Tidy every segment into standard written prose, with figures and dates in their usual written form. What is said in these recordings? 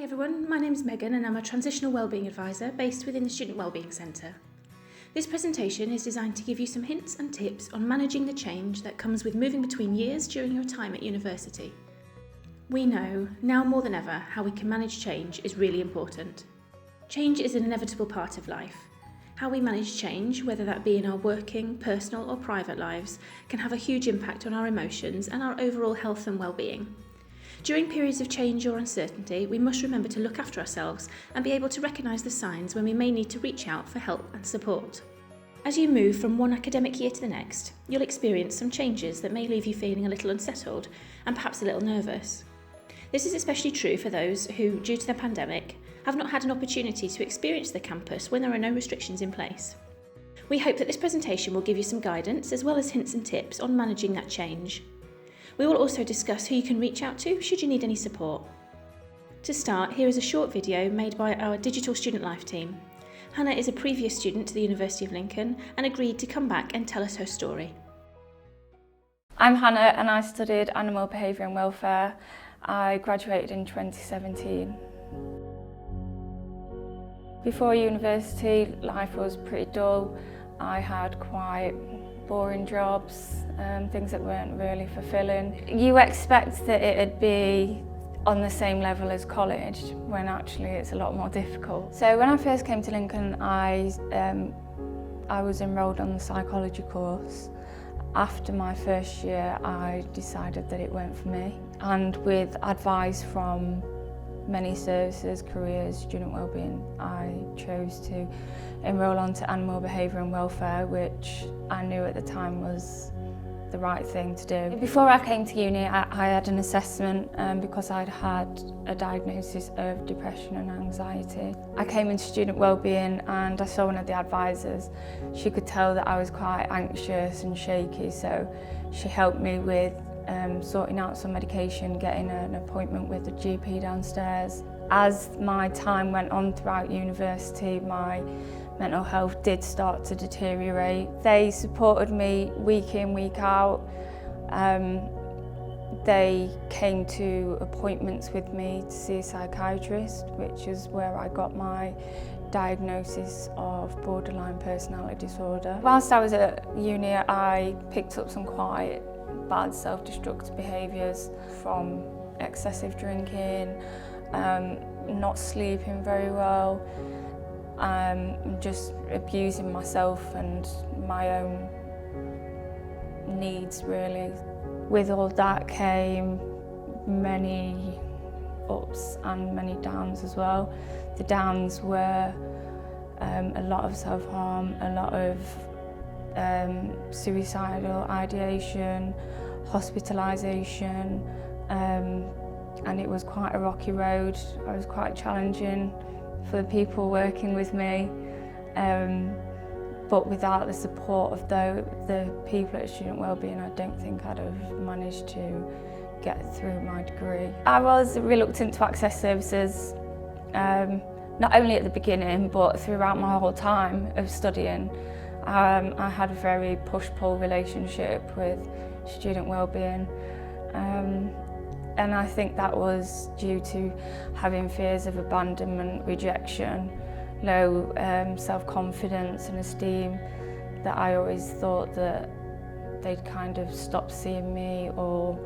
everyone, my name is Megan and I'm a Transitional Wellbeing Advisor based within the Student Wellbeing Centre. This presentation is designed to give you some hints and tips on managing the change that comes with moving between years during your time at university. We know, now more than ever, how we can manage change is really important. Change is an inevitable part of life. How we manage change, whether that be in our working, personal or private lives, can have a huge impact on our emotions and our overall health and well-being. During periods of change or uncertainty, we must remember to look after ourselves and be able to recognise the signs when we may need to reach out for help and support. As you move from one academic year to the next, you'll experience some changes that may leave you feeling a little unsettled and perhaps a little nervous. This is especially true for those who, due to the pandemic, have not had an opportunity to experience the campus when there are no restrictions in place. We hope that this presentation will give you some guidance as well as hints and tips on managing that change. We will also discuss who you can reach out to should you need any support. To start, here is a short video made by our Digital Student Life team. Hannah is a previous student to the University of Lincoln and agreed to come back and tell us her story. I'm Hannah and I studied Animal Behaviour and Welfare. I graduated in 2017. Before university, life was pretty dull. I had quite boring jobs, things that weren't really fulfilling. You expect that it'd be on the same level as college, when actually it's a lot more difficult. So when I first came to Lincoln, I was enrolled on the psychology course. After my first year, I decided that it weren't for me. And with advice from many services, careers, student wellbeing, I chose to enrol onto Animal Behaviour and Welfare, which I knew at the time was the right thing to do. Before I came to uni, I had an assessment because I'd had a diagnosis of depression and anxiety. I came into student wellbeing and I saw one of the advisors. She could tell that I was quite anxious and shaky, so she helped me with sorting out some medication, getting an appointment with the GP downstairs. As my time went on throughout university, my mental health did start to deteriorate. They supported me week in, week out. They came to appointments with me to see a psychiatrist, which is where I got my diagnosis of borderline personality disorder. Whilst I was at uni, I picked up some quite bad self-destructive behaviours, from excessive drinking, not sleeping very well, just abusing myself and my own needs, really. With all that came many ups and many downs as well. The downs were a lot of self-harm, a lot of suicidal ideation, hospitalisation, and it was quite a rocky road. It was quite challenging for the people working with me, but without the support of the people at Student Wellbeing, I don't think I'd have managed to get through my degree. I was reluctant to access services, not only at the beginning, but throughout my whole time of studying. I had a very push-pull relationship with Student Wellbeing, and I think that was due to having fears of abandonment, rejection, low self-confidence and esteem, that I always thought that they'd kind of stop seeing me or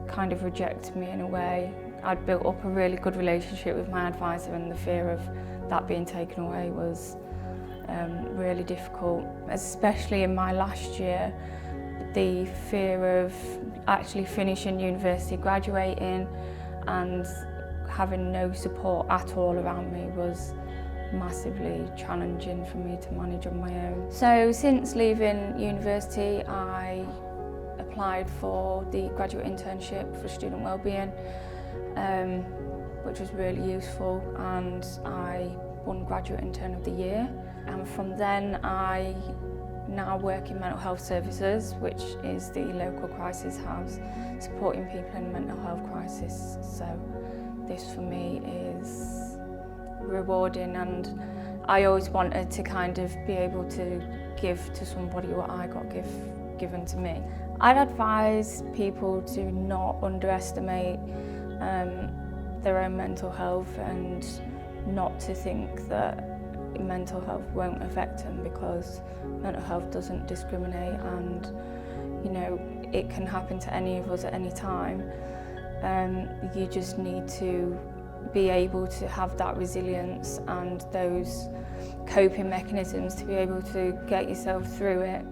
kind of reject me in a way. I'd built up a really good relationship with my advisor, and the fear of that being taken away was really difficult, especially in my last year. The fear of actually finishing university, graduating, and having no support at all around me was massively challenging for me to manage on my own. So since leaving university, I applied for the graduate internship for student wellbeing, which was really useful, and I won Graduate Intern of the Year. And from then I now work in mental health services, which is the local crisis house, supporting people in mental health crisis. So this for me is rewarding, and I always wanted to kind of be able to give to somebody what I got given to me. I'd advise people to not underestimate their own mental health and not to think that mental health won't affect them, because mental health doesn't discriminate, and you know, it can happen to any of us at any time. You just need to be able to have that resilience and those coping mechanisms to be able to get yourself through it.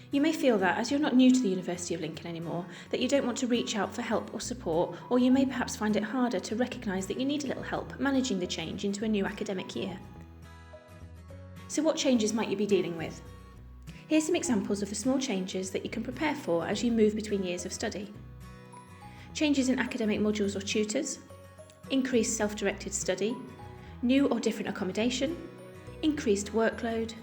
You may feel that, as you're not new to the University of Lincoln anymore, that you don't want to reach out for help or support, or you may perhaps find it harder to recognise that you need a little help managing the change into a new academic year. So what changes might you be dealing with? Here's some examples of the small changes that you can prepare for as you move between years of study. Changes in academic modules or tutors, increased self-directed study, new or different accommodation, increased workload,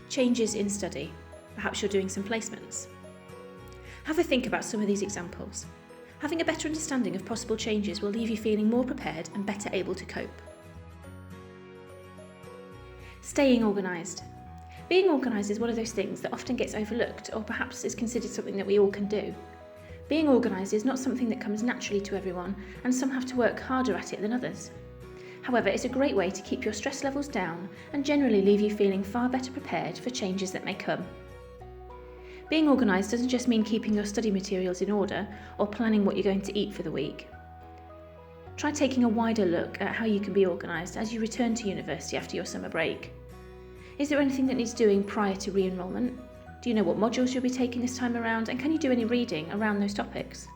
changes in study. Perhaps you're doing some placements. Have a think about some of these examples. Having a better understanding of possible changes will leave you feeling more prepared and better able to cope. Staying organised. Being organised is one of those things that often gets overlooked, or perhaps is considered something that we all can do. Being organised is not something that comes naturally to everyone, and some have to work harder at it than others. However, it's a great way to keep your stress levels down and generally leave you feeling far better prepared for changes that may come. Being organised doesn't just mean keeping your study materials in order or planning what you're going to eat for the week. Try taking a wider look at how you can be organised as you return to university after your summer break. Is there anything that needs doing prior to re-enrolment? Do you know what modules you'll be taking this time around, and can you do any reading around those topics?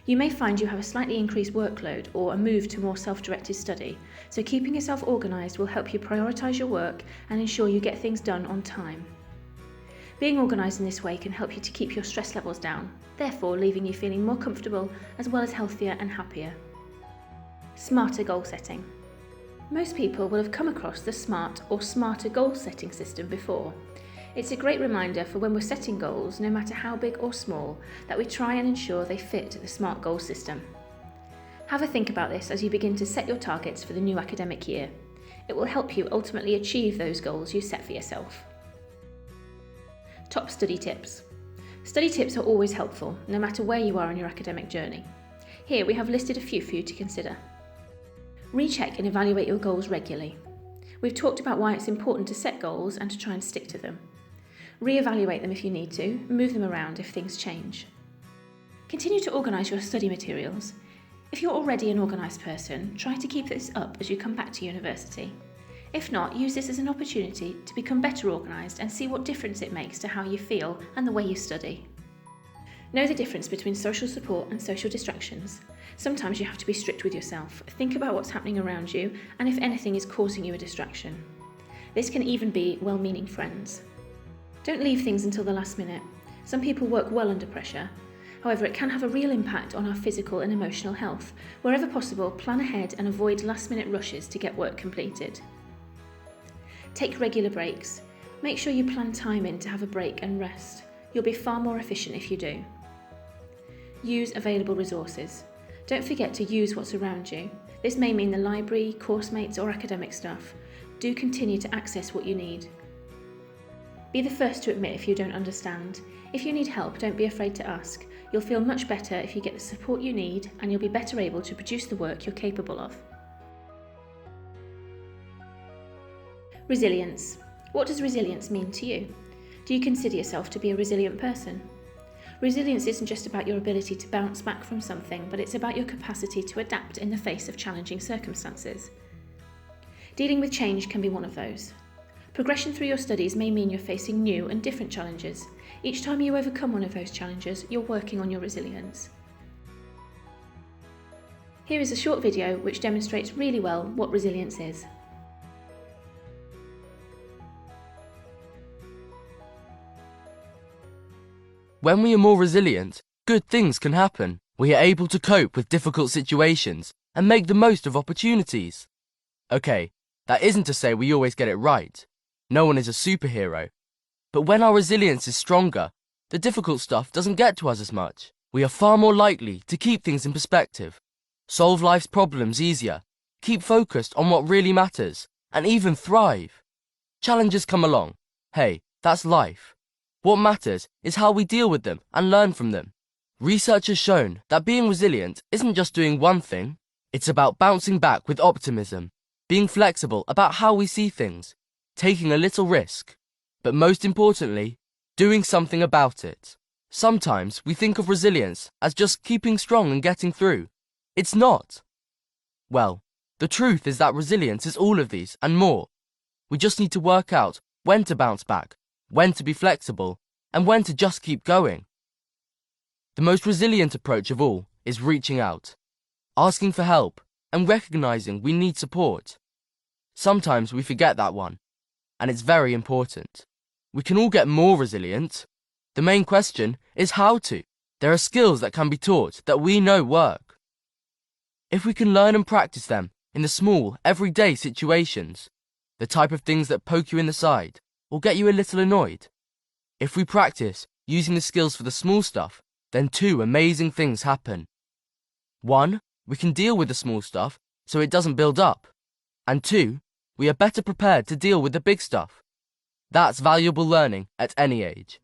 You may find you have a slightly increased workload or a move to more self-directed study, so keeping yourself organised will help you prioritise your work and ensure you get things done on time. Being organised in this way can help you to keep your stress levels down, therefore leaving you feeling more comfortable as well as healthier and happier. Smarter goal setting. Most people will have come across the SMART or Smarter goal setting system before. It's a great reminder for when we're setting goals, no matter how big or small, that we try and ensure they fit the SMART goal system. Have a think about this as you begin to set your targets for the new academic year. It will help you ultimately achieve those goals you set for yourself. Top study tips. Study tips are always helpful, no matter where you are on your academic journey. Here we have listed a few for you to consider. Recheck and evaluate your goals regularly. We've talked about why it's important to set goals and to try and stick to them. Re-evaluate them if you need to, move them around if things change. Continue to organise your study materials. If you're already an organised person, try to keep this up as you come back to university. If not, use this as an opportunity to become better organised and see what difference it makes to how you feel and the way you study. Know the difference between social support and social distractions. Sometimes you have to be strict with yourself. Think about what's happening around you and if anything is causing you a distraction. This can even be well-meaning friends. Don't leave things until the last minute. Some people work well under pressure. However, it can have a real impact on our physical and emotional health. Wherever possible, plan ahead and avoid last-minute rushes to get work completed. Take regular breaks. Make sure you plan time in to have a break and rest. You'll be far more efficient if you do. Use available resources. Don't forget to use what's around you. This may mean the library, course mates or academic staff. Do continue to access what you need. Be the first to admit if you don't understand. If you need help, don't be afraid to ask. You'll feel much better if you get the support you need, and you'll be better able to produce the work you're capable of. Resilience. What does resilience mean to you? Do you consider yourself to be a resilient person? Resilience isn't just about your ability to bounce back from something, but it's about your capacity to adapt in the face of challenging circumstances. Dealing with change can be one of those. Progression through your studies may mean you're facing new and different challenges. Each time you overcome one of those challenges, you're working on your resilience. Here is a short video which demonstrates really well what resilience is. When we are more resilient, good things can happen. We are able to cope with difficult situations and make the most of opportunities. Okay, that isn't to say we always get it right. No one is a superhero. But when our resilience is stronger, the difficult stuff doesn't get to us as much. We are far more likely to keep things in perspective, solve life's problems easier, keep focused on what really matters, and even thrive. Challenges come along. Hey, that's life. What matters is how we deal with them and learn from them. Research has shown that being resilient isn't just doing one thing, it's about bouncing back with optimism, being flexible about how we see things, taking a little risk, but most importantly, doing something about it. Sometimes we think of resilience as just keeping strong and getting through. It's not. Well, the truth is that resilience is all of these and more. We just need to work out when to bounce back, when to be flexible, and when to just keep going. The most resilient approach of all is reaching out, asking for help, and recognizing we need support. Sometimes we forget that one, and it's very important. We can all get more resilient. The main question is how to. There are skills that can be taught that we know work. If we can learn and practice them in the small, everyday situations, the type of things that poke you in the side or get you a little annoyed, if we practice using the skills for the small stuff, then two amazing things happen. One, we can deal with the small stuff so it doesn't build up. And two, we are better prepared to deal with the big stuff. That's valuable learning at any age.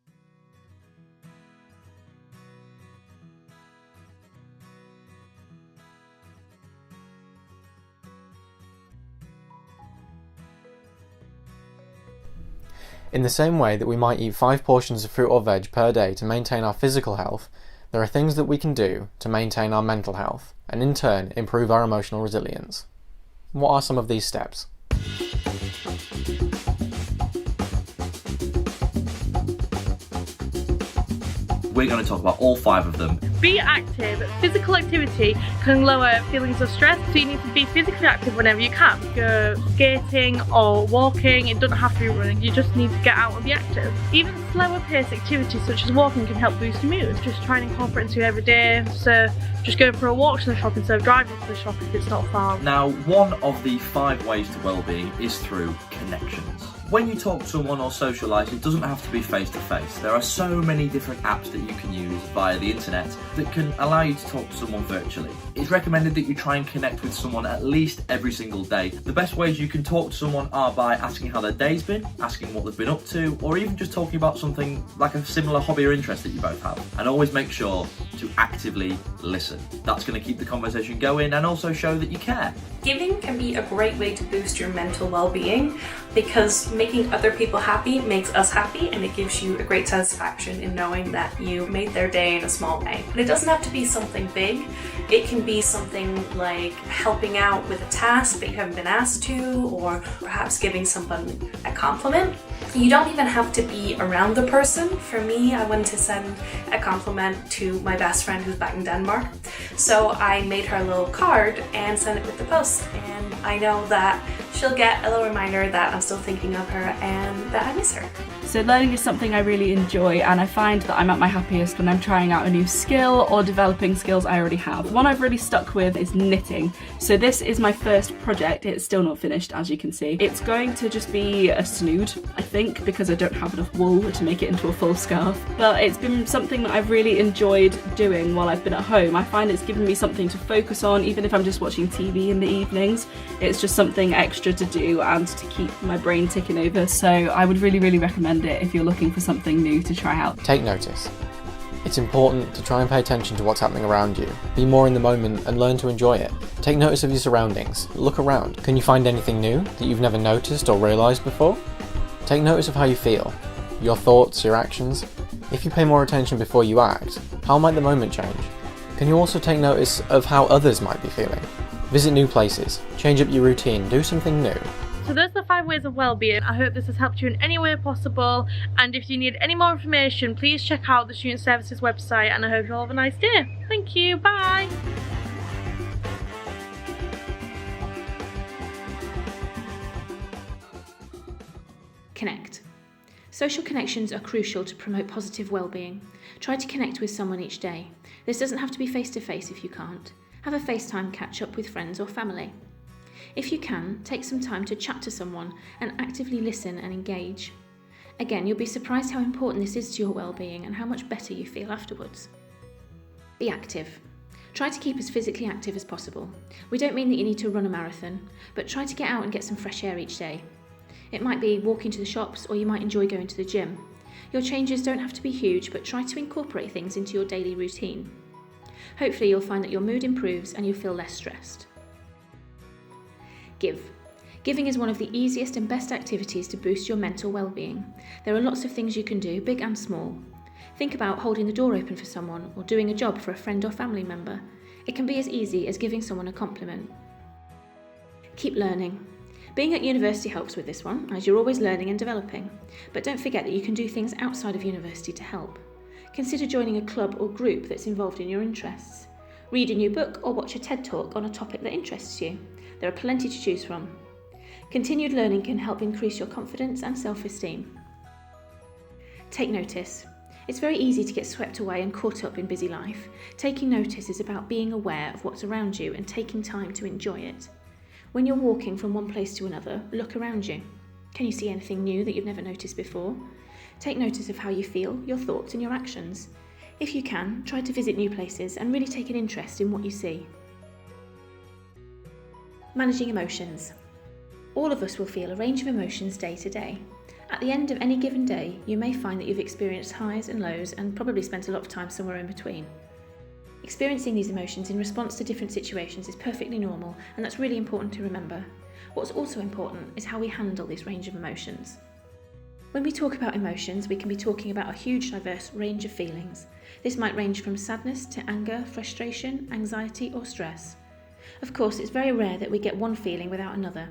In the same way that we might eat 5 portions of fruit or veg per day to maintain our physical health, there are things that we can do to maintain our mental health, and in turn improve our emotional resilience. What are some of these steps? We're going to talk about all 5 of them. Be active. Physical activity can lower feelings of stress, so you need to be physically active whenever you can. Go skating or walking, it doesn't have to be running, you just need to get out and be active. Even slower paced activities such as walking can help boost your mood. Just try and incorporate into your everyday, so just going for a walk to the shop instead of driving to the shop if it's not far. Now, one of the 5 ways to well-being is through connections. When you talk to someone or socialise, it doesn't have to be face-to-face. There are so many different apps that you can use via the internet that can allow you to talk to someone virtually. It's recommended that you try and connect with someone at least every single day. The best ways you can talk to someone are by asking how their day's been, asking what they've been up to, or even just talking about something like a similar hobby or interest that you both have. And always make sure to actively listen. That's going to keep the conversation going and also show that you care. Giving can be a great way to boost your mental well-being because making other people happy makes us happy, and it gives you a great satisfaction in knowing that you made their day in a small way. And it doesn't have to be something big. It can be something like helping out with a task that you haven't been asked to, or perhaps giving someone a compliment. You don't even have to be around the person. For me, I wanted to send a compliment to my best friend who's back in Denmark. So I made her a little card and sent it with the post. And I know that she'll get a little reminder that I'm still thinking of her and that I miss her. So learning is something I really enjoy, and I find that I'm at my happiest when I'm trying out a new skill or developing skills I already have. One I've really stuck with is knitting. So this is my first project. It's still not finished, as you can see. It's going to just be a snood, I think, because I don't have enough wool to make it into a full scarf. But it's been something that I've really enjoyed doing while I've been at home. I find it's given me something to focus on, even if I'm just watching TV in the evenings. It's just something extra to do and to keep my brain ticking over. So I would really, really recommend it if you're looking for something new to try out. Take notice. It's important to try and pay attention to what's happening around you. Be more in the moment and learn to enjoy it. Take notice of your surroundings. Look around. Can you find anything new that you've never noticed or realised before? Take notice of how you feel, your thoughts, your actions. If you pay more attention before you act, how might the moment change? Can you also take notice of how others might be feeling? Visit new places, change up your routine, do something new. So those are the 5 ways of well-being. I hope this has helped you in any way possible, and if you need any more information, please check out the Student Services website, and I hope you all have a nice day. Thank you, bye! Connect. Social connections are crucial to promote positive well-being. Try to connect with someone each day. This doesn't have to be face-to-face if you can't. Have a FaceTime catch-up with friends or family. If you can, take some time to chat to someone and actively listen and engage. Again, you'll be surprised how important this is to your well-being and how much better you feel afterwards. Be active. Try to keep as physically active as possible. We don't mean that you need to run a marathon, but try to get out and get some fresh air each day. It might be walking to the shops, or you might enjoy going to the gym. Your changes don't have to be huge, but try to incorporate things into your daily routine. Hopefully you'll find that your mood improves and you feel less stressed. Give. Giving is one of the easiest and best activities to boost your mental well-being. There are lots of things you can do, big and small. Think about holding the door open for someone or doing a job for a friend or family member. It can be as easy as giving someone a compliment. Keep learning. Being at university helps with this one, as you're always learning and developing. But don't forget that you can do things outside of university to help. Consider joining a club or group that's involved in your interests. Read a new book or watch a TED Talk on a topic that interests you. There are plenty to choose from. Continued learning can help increase your confidence and self-esteem. Take notice. It's very easy to get swept away and caught up in busy life. Taking notice is about being aware of what's around you and taking time to enjoy it. When you're walking from one place to another, look around you. Can you see anything new that you've never noticed before? Take notice of how you feel, your thoughts and your actions. If you can, try to visit new places and really take an interest in what you see. Managing emotions. All of us will feel a range of emotions day to day. At the end of any given day, you may find that you've experienced highs and lows and probably spent a lot of time somewhere in between. Experiencing these emotions in response to different situations is perfectly normal, and that's really important to remember. What's also important is how we handle this range of emotions. When we talk about emotions, we can be talking about a huge diverse range of feelings. This might range from sadness to anger, frustration, anxiety or stress. Of course, it's very rare that we get one feeling without another.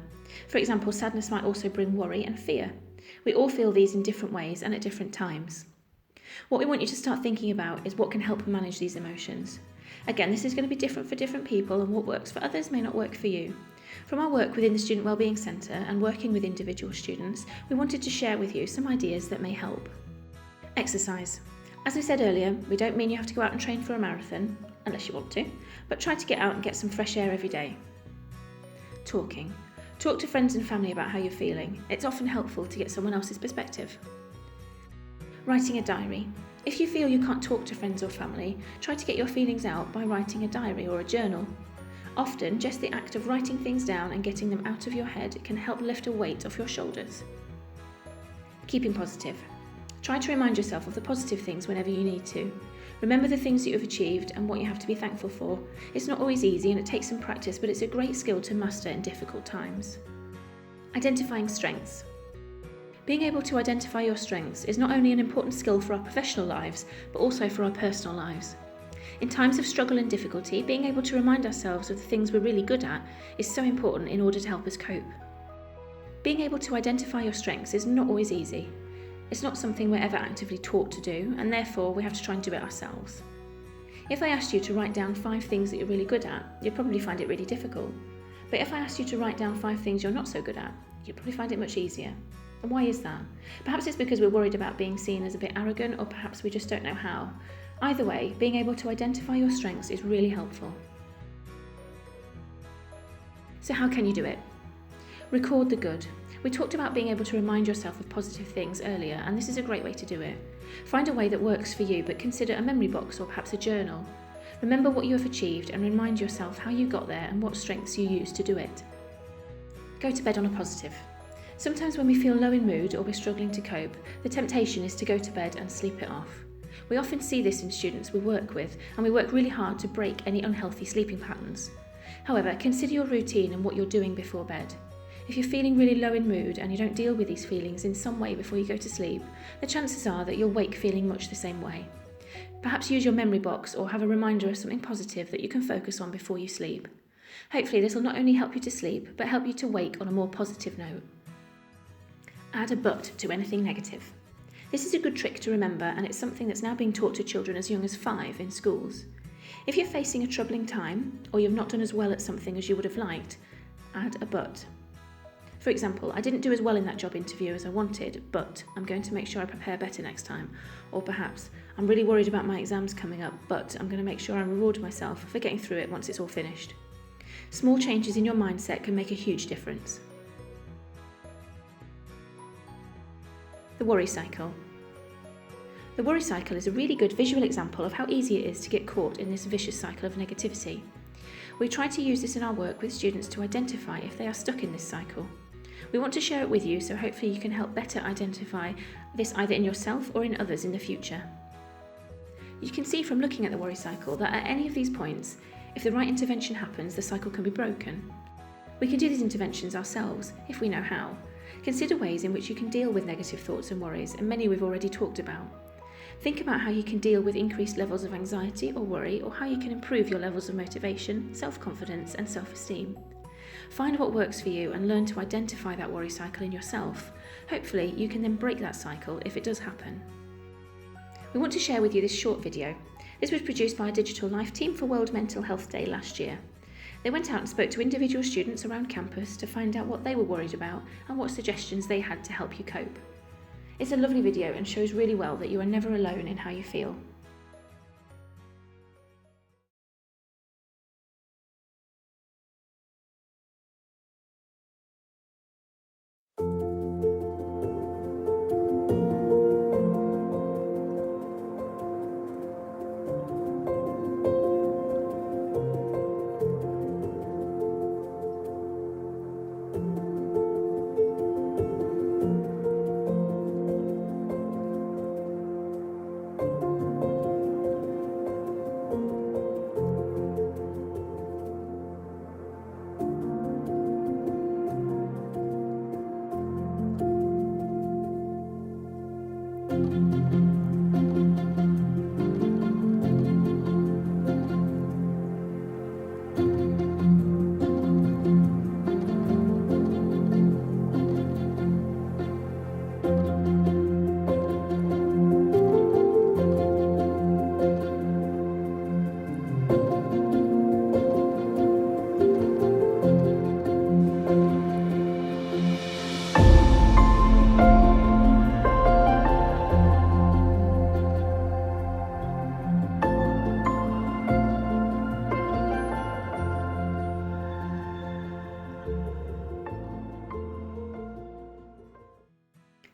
For example, sadness might also bring worry and fear. We all feel these in different ways and at different times. What we want you to start thinking about is what can help manage these emotions. Again, this is going to be different for different people, and what works for others may not work for you. From our work within the Student Wellbeing Centre and working with individual students, we wanted to share with you some ideas that may help. Exercise. As I said earlier, we don't mean you have to go out and train for a marathon, unless you want to, but try to get out and get some fresh air every day. Talking. Talk to friends and family about how you're feeling. It's often helpful to get someone else's perspective. Writing a diary. If you feel you can't talk to friends or family, try to get your feelings out by writing a diary or a journal. Often, just the act of writing things down and getting them out of your head can help lift a weight off your shoulders. Keeping positive. Try to remind yourself of the positive things whenever you need to. Remember the things that you've achieved and what you have to be thankful for. It's not always easy and it takes some practice, but it's a great skill to master in difficult times. Identifying strengths. Being able to identify your strengths is not only an important skill for our professional lives, but also for our personal lives. In times of struggle and difficulty, being able to remind ourselves of the things we're really good at is so important in order to help us cope. Being able to identify your strengths is not always easy. It's not something we're ever actively taught to do, and therefore we have to try and do it ourselves. If I asked you to write down 5 things that you're really good at, you'd probably find it really difficult. But if I asked you to write down 5 things you're not so good at, you'd probably find it much easier. And why is that? Perhaps it's because we're worried about being seen as a bit arrogant, or perhaps we just don't know how. Either way, being able to identify your strengths is really helpful. So how can you do it? Record the good. We talked about being able to remind yourself of positive things earlier, and this is a great way to do it. Find a way that works for you, but consider a memory box or perhaps a journal. Remember what you have achieved and remind yourself how you got there and what strengths you used to do it. Go to bed on a positive. Sometimes when we feel low in mood or we're struggling to cope, the temptation is to go to bed and sleep it off. We often see this in students we work with, and we work really hard to break any unhealthy sleeping patterns. However, consider your routine and what you're doing before bed. If you're feeling really low in mood and you don't deal with these feelings in some way before you go to sleep, the chances are that you'll wake feeling much the same way. Perhaps use your memory box or have a reminder of something positive that you can focus on before you sleep. Hopefully this will not only help you to sleep, but help you to wake on a more positive note. Add a but to anything negative. This is a good trick to remember, and it's something that's now being taught to children as young as 5 in schools. If you're facing a troubling time, or you've not done as well at something as you would have liked, add a but. For example, I didn't do as well in that job interview as I wanted, but I'm going to make sure I prepare better next time. Or perhaps, I'm really worried about my exams coming up, but I'm going to make sure I reward myself for getting through it once it's all finished. Small changes in your mindset can make a huge difference. The worry cycle. The worry cycle is a really good visual example of how easy it is to get caught in this vicious cycle of negativity. We try to use this in our work with students to identify if they are stuck in this cycle. We want to share it with you so hopefully you can help better identify this either in yourself or in others in the future. You can see from looking at the worry cycle that at any of these points, if the right intervention happens, the cycle can be broken. We can do these interventions ourselves if we know how. Consider ways in which you can deal with negative thoughts and worries, and many we've already talked about. Think about how you can deal with increased levels of anxiety or worry, or how you can improve your levels of motivation, self-confidence and self-esteem. Find what works for you and learn to identify that worry cycle in yourself. Hopefully you can then break that cycle if it does happen. We want to share with you this short video. This was produced by a Digital Life team for World Mental Health Day last year. They went out and spoke to individual students around campus to find out what they were worried about and what suggestions they had to help you cope. It's a lovely video and shows really well that you are never alone in how you feel.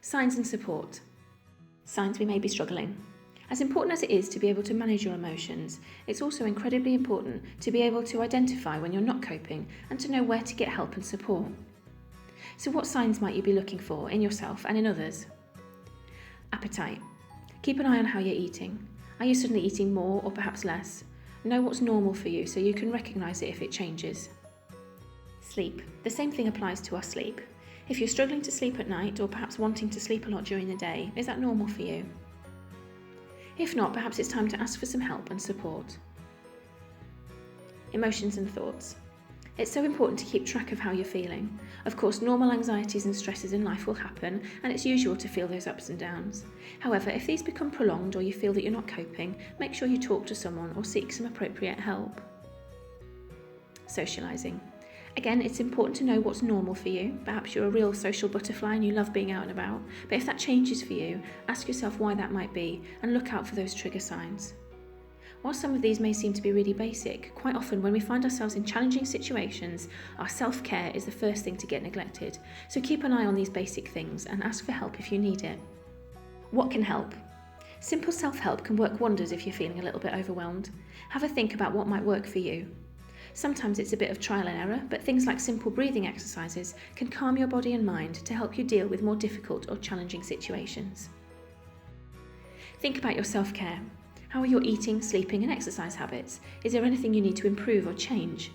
Signs and support. Signs we may be struggling. As important as it is to be able to manage your emotions, it's also incredibly important to be able to identify when you're not coping and to know where to get help and support. So what signs might you be looking for in yourself and in others? Appetite. Keep an eye on how you're eating. Are you suddenly eating more or perhaps less? Know what's normal for you so you can recognise it if it changes. Sleep. The same thing applies to our sleep. If you're struggling to sleep at night or perhaps wanting to sleep a lot during the day, is that normal for you? If not, perhaps it's time to ask for some help and support. Emotions and thoughts. It's so important to keep track of how you're feeling. Of course, normal anxieties and stresses in life will happen, and it's usual to feel those ups and downs. However, if these become prolonged or you feel that you're not coping, make sure you talk to someone or seek some appropriate help. Socialising. Again, it's important to know what's normal for you. Perhaps you're a real social butterfly and you love being out and about, but if that changes for you, ask yourself why that might be and look out for those trigger signs. While some of these may seem to be really basic, quite often when we find ourselves in challenging situations, our self-care is the first thing to get neglected. So keep an eye on these basic things and ask for help if you need it. What can help? Simple self-help can work wonders if you're feeling a little bit overwhelmed. Have a think about what might work for you. Sometimes it's a bit of trial and error, but things like simple breathing exercises can calm your body and mind to help you deal with more difficult or challenging situations. Think about your self-care. How are your eating, sleeping and exercise habits? Is there anything you need to improve or change?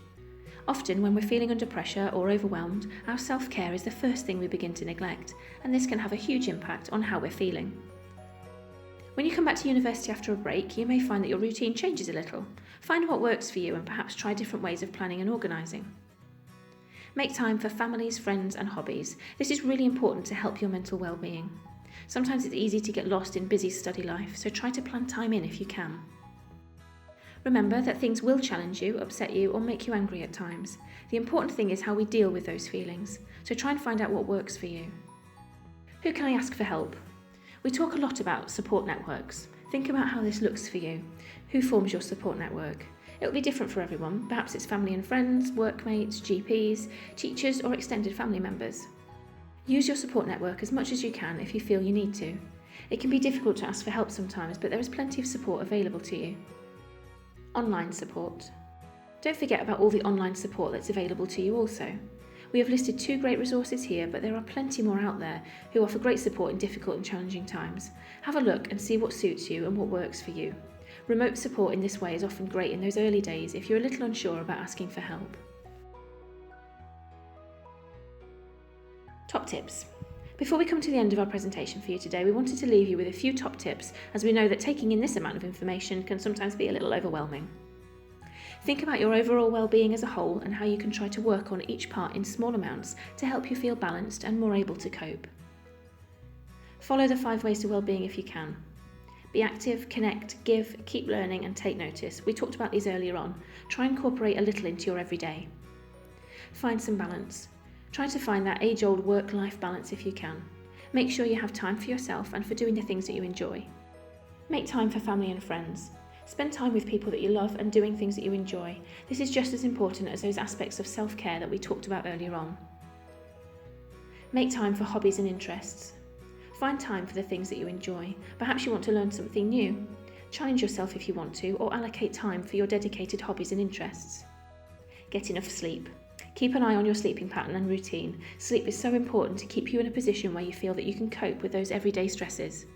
Often when we're feeling under pressure or overwhelmed, our self-care is the first thing we begin to neglect, and this can have a huge impact on how we're feeling. When you come back to university after a break, you may find that your routine changes a little. Find what works for you and perhaps try different ways of planning and organising. Make time for families, friends and hobbies. This is really important to help your mental well-being. Sometimes it's easy to get lost in busy study life, so try to plan time in if you can. Remember that things will challenge you, upset you or make you angry at times. The important thing is how we deal with those feelings, so try and find out what works for you. Who can I ask for help? We talk a lot about support networks. Think about how this looks for you. Who forms your support network? It will be different for everyone. Perhaps it's family and friends, workmates, GPs, teachers or extended family members. Use your support network as much as you can if you feel you need to. It can be difficult to ask for help sometimes, but there is plenty of support available to you. Online support. Don't forget about all the online support that's available to you also. We have listed 2 great resources here, but there are plenty more out there who offer great support in difficult and challenging times. Have a look and see what suits you and what works for you. Remote support in this way is often great in those early days if you're a little unsure about asking for help. Top tips. Before we come to the end of our presentation for you today, we wanted to leave you with a few top tips, as we know that taking in this amount of information can sometimes be a little overwhelming. Think about your overall well-being as a whole and how you can try to work on each part in small amounts to help you feel balanced and more able to cope. Follow the 5 ways to well-being if you can. Be active, connect, give, keep learning and take notice. We talked about these earlier on. Try and incorporate a little into your everyday. Find some balance. Try to find that age-old work-life balance if you can. Make sure you have time for yourself and for doing the things that you enjoy. Make time for family and friends. Spend time with people that you love and doing things that you enjoy. This is just as important as those aspects of self-care that we talked about earlier on. Make time for hobbies and interests. Find time for the things that you enjoy. Perhaps you want to learn something new. Challenge yourself if you want to, or allocate time for your dedicated hobbies and interests. Get enough sleep. Keep an eye on your sleeping pattern and routine. Sleep is so important to keep you in a position where you feel that you can cope with those everyday stresses.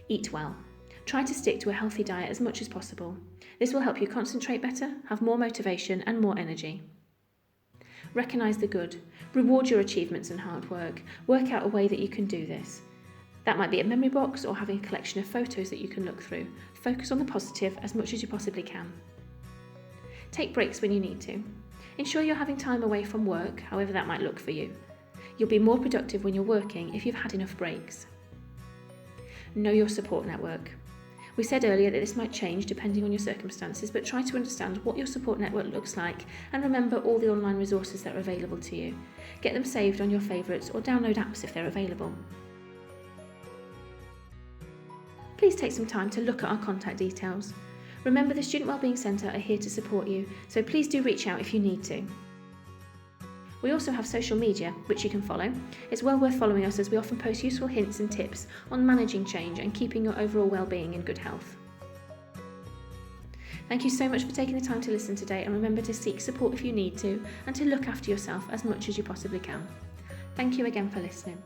Eat well. Try to stick to a healthy diet as much as possible. This will help you concentrate better, have more motivation and more energy. Recognise the good. Reward your achievements and hard work. Work out a way that you can do this. That might be a memory box or having a collection of photos that you can look through. Focus on the positive as much as you possibly can. Take breaks when you need to. Ensure you're having time away from work, however that might look for you. You'll be more productive when you're working if you've had enough breaks. Know your support network. We said earlier that this might change depending on your circumstances, but try to understand what your support network looks like and remember all the online resources that are available to you. Get them saved on your favourites or download apps if they're available. Please take some time to look at our contact details. Remember, the Student Wellbeing Centre are here to support you, so please do reach out if you need to. We also have social media, which you can follow. It's well worth following us as we often post useful hints and tips on managing change and keeping your overall well-being in good health. Thank you so much for taking the time to listen today, and remember to seek support if you need to and to look after yourself as much as you possibly can. Thank you again for listening.